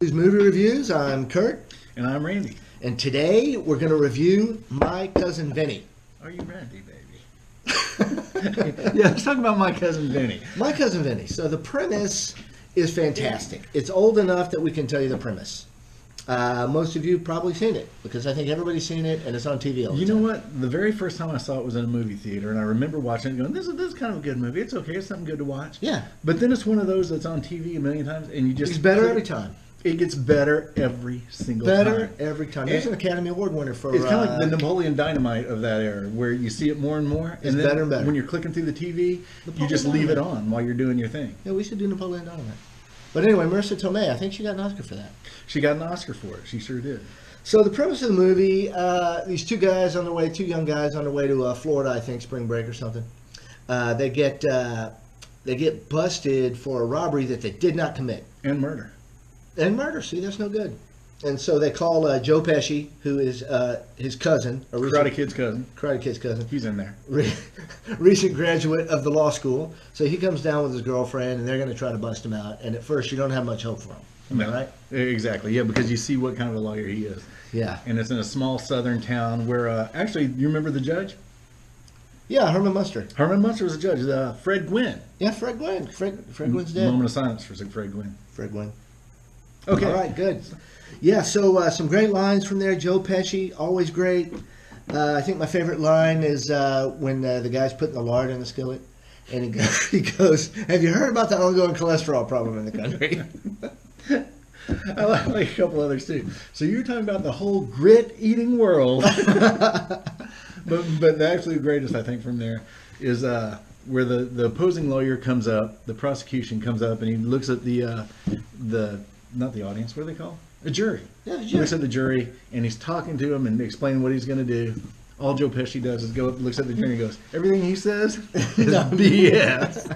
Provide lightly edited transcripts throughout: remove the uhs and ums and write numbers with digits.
These movie reviews. I'm Kurt, And I'm Randy. and today we're going to review My Cousin Vinny. Are you ready, baby? Yeah, let's talk about My Cousin Vinny. My Cousin Vinny. So the premise is fantastic. It's old enough that we can tell you the premise. Most of you have probably seen it because I think everybody's seen it, and it's on TV all the You time. know what? The very first time I saw it was in a movie theater, and I remember watching it going, this is kind of a good movie. It's okay. It's something good to watch. Yeah. But then it's one of those that's on TV a million times, and you just... It's better every time. It gets better every single Better time. every time. There's an Academy Award winner for... It's kind of like the Napoleon Dynamite of that era, where you see it more and more, It's and then better and better. when you're clicking through the TV, you Napoleon just leave it Dynamite. on while you're doing your thing. Yeah, we should do Napoleon Dynamite. But anyway, Marissa Tomei, I think she got an Oscar for that. She got an Oscar for it. She sure did. So the premise of the movie, these two young guys on their way to Florida, I think, spring break or something. They get busted for a robbery that they did not commit. And murder. And murder, see, that's no good. And so they call Joe Pesci, who is his cousin. Karate Kid's cousin. Karate Kid's cousin. He's in there. Recent graduate of the law school. So he comes down with his girlfriend, and they're going to try to bust him out. And at first, you don't have much hope for him. Am I right? Exactly, yeah, because you see what kind of a lawyer he is. Yeah. And it's in a small southern town where, actually, you remember the judge? Yeah, Herman Munster. Herman Munster was a judge. Fred Gwynn. Yeah, Fred Gwynn. Fred Gwynn's dead. Moment of silence for Fred Gwynn. Fred Gwynn. Okay. All right, good. Yeah, so some great lines from there. Joe Pesci, always great. I think my favorite line is when the guy's putting the lard in the skillet, and he goes, "Have you heard about the ongoing cholesterol problem in the country?" I like a couple others too. So you're talking about the whole grit eating world. but the absolute greatest, I think, from there is where the opposing lawyer comes up, the prosecution comes up, and he looks at the not the audience, what do they call? A jury. Yeah, the He jury. looks at the jury, and he's talking to them and explaining what he's going to do. All Joe Pesci does is go up, looks at the jury, and goes, everything he says is BS.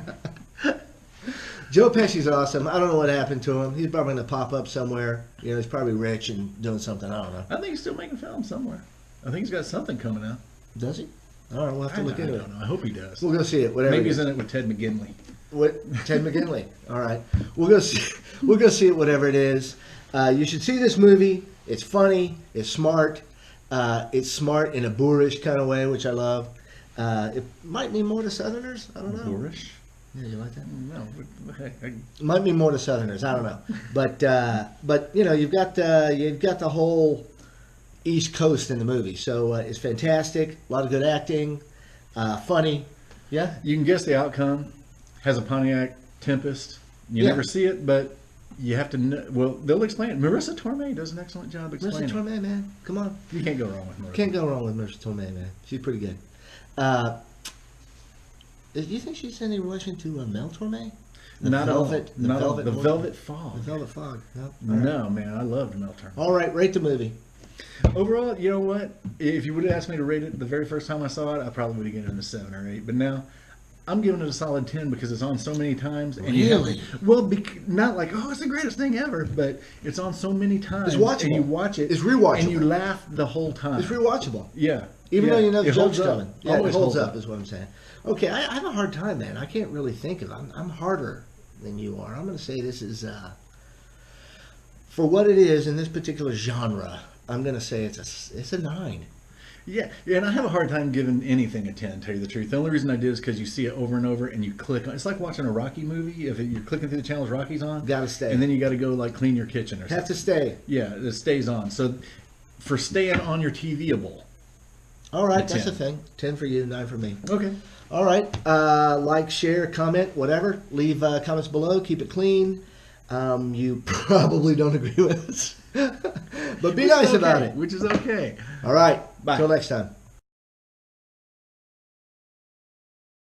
Joe Pesci's awesome. I don't know what happened to him. He's probably going to pop up somewhere. You know, he's probably rich and doing something. I don't know. I think he's still making films somewhere. I think he's got something coming out. Does he? All right, we'll have to look into it. I don't know. I hope he does. We'll go see it. Whatever. Maybe he's it in is. it with Ted McGinley. What? Ted McGinley. All right. We'll go see. We'll go see it. Whatever it is. You should see this movie. It's funny. It's smart. It's smart in a boorish kind of way, which I love. It might mean more to Southerners. I don't know. Boorish? Yeah, you like that? No. It might mean more to Southerners. I don't know. But you know, you've got the whole East Coast in the movie, so it's fantastic. A lot of good acting. Funny. Yeah. You can guess the outcome. Has a Pontiac Tempest. You Yeah. never see it, but you have to know. Well, they'll explain it. Marissa Tomei does an excellent job explaining Marissa Tomei, man. Come on. it. You can't go wrong with Marissa. Can't go wrong with Marissa Tomei, man. She's pretty good. Do you think she's any relation to Mel Torme? Not at all. Not at all. The Woman? Velvet Fog. The Velvet Fog. No. No, man. I loved Mel Torme. All right, rate the movie. Overall, you know what? If you would have asked me to rate it the very first time I saw it, I probably would have given it a 7 or 8. But now, I'm giving it a solid 10 because it's on so many times. And Really? Not like, oh, it's the greatest thing ever, but it's on so many times. It's watchable. And you watch it. It's rewatchable. And you laugh the whole time. It's rewatchable. Yeah. Even Yeah. though you know the It holds joke's up. coming. Yeah, Always it holds up is what I'm saying. Okay, I have a hard time, man. I can't really think of it. I'm harder than you are. I'm going to say this is, for what it is in this particular genre, I'm going to say it's a 9. Yeah, and I have a hard time giving anything a 10, to tell you the truth. The only reason I did is because you see it over and over and you click on. It's like watching a Rocky movie. If you're clicking through the channels Rocky's on. Gotta stay. And then you got to go like clean your kitchen or something. Have to stay. Yeah, it stays on. So for staying on your TVable. All right, A that's 10. a thing. 10 for you, 9 for me. Okay. All right. Like, share, comment, whatever. Leave comments below. Keep it clean. You probably don't agree with us. But be nice about it. Which is okay. All right. Bye. Till next time.